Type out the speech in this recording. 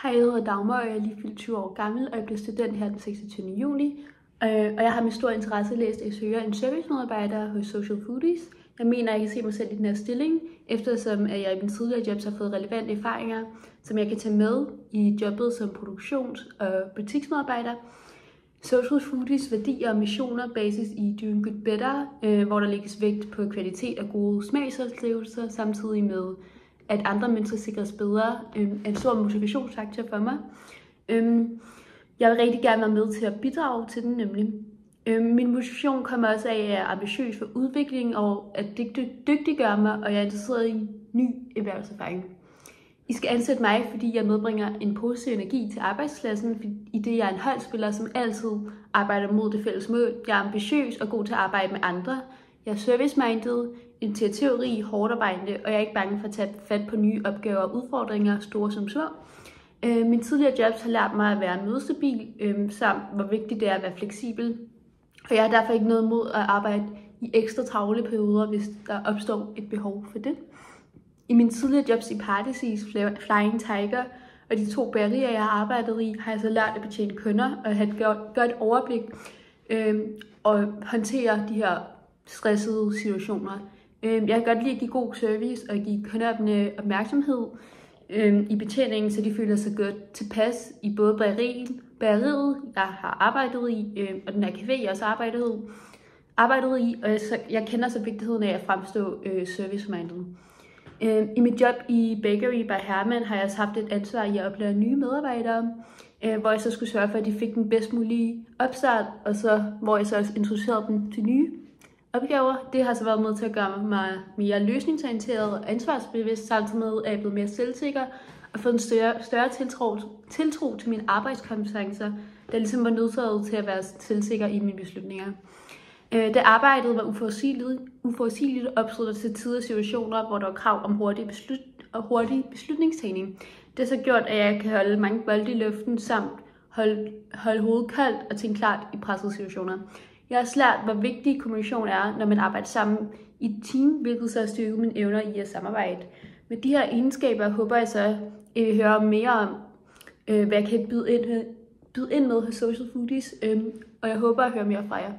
Hej, jeg hedder Dagmar, og jeg er lige fyldt 20 år gammel, og jeg bliver student her den 26. juni. Og jeg har med stor interesse læst, at jeg søger en servicemedarbejder hos Social Foodies. Jeg mener, at jeg kan se mig selv i den her stilling, eftersom jeg i min tidligere jobs har fået relevante erfaringer, som jeg kan tage med i jobbet som produktions- og butiksmedarbejder. Social Foodies værdier og missioner basis i Doing Good Better, hvor der lægges vægt på kvalitet og gode smagsoplevelser, samtidig med at andre mennesker sikres bedre, er en stor motivationsfaktor for mig. Jeg vil rigtig gerne være med til at bidrage til den nemlig. Min motivation kommer også af, at jeg er ambitiøs for udvikling og at dygtiggøre mig, og jeg er interesseret i ny erhvervserfaring. I skal ansætte mig, fordi jeg medbringer en positiv energi til arbejdspladsen, i det jeg er en holdspiller, som altid arbejder mod det fælles mål. Jeg er ambitiøs og god til at arbejde med andre. Jeg er service-minded, initiativrig, hårdt arbejdende, og jeg er ikke bange for at tage fat på nye opgaver og udfordringer, store som små. Min tidligere jobs har lært mig at være mødestabil, samt hvor vigtigt det er at være fleksibel. Og jeg har derfor ikke noget mod at arbejde i ekstra travle perioder, hvis der opstår et behov for det. I mine tidligere jobs i Partyseas, Flying Tiger og de 2 bagerier, jeg har arbejdet i, har jeg så lært at betjene kunder og have et godt overblik og håndtere de her stressede situationer. Jeg kan godt lide at give god service og give kunderne opmærksomhed i betjeningen, så de føler sig godt tilpas i både bageriet, jeg har arbejdet i, og den her café, jeg også arbejdet i, og jeg kender så vigtigheden af at fremstå service-minded. I mit job i Bakery by Herman har jeg også haft et ansvar i at oplære nye medarbejdere, hvor jeg så skulle sørge for, at de fik den bedst mulige opstart, og så hvor jeg så også introducerede dem til nye opgaver. Det har så været med til at gøre mig mere løsningsorienteret og ansvarsbevidst, samtidig med at jeg er blevet mere selvsikker og fået en større tiltro til mine arbejdskompetencer, der ligesom var nødsaget til at være selvsikker i mine beslutninger. Da arbejdet var uforudsigeligt, opstod der til tider situationer, hvor der var krav om hurtig beslutningstagning. Det har så gjort, at jeg kan holde mange bolde i luften, samt holde hovedet koldt og tænke klart i pressede situationer. Jeg har også lært, hvor vigtig kommunikation er, når man arbejder sammen i et team, hvilket så har styrket mine evner i at samarbejde. Med de her egenskaber håber jeg så, at I vil høre mere om, hvad jeg kan byde ind med hos Social Foodies, og jeg håber at høre mere fra jer.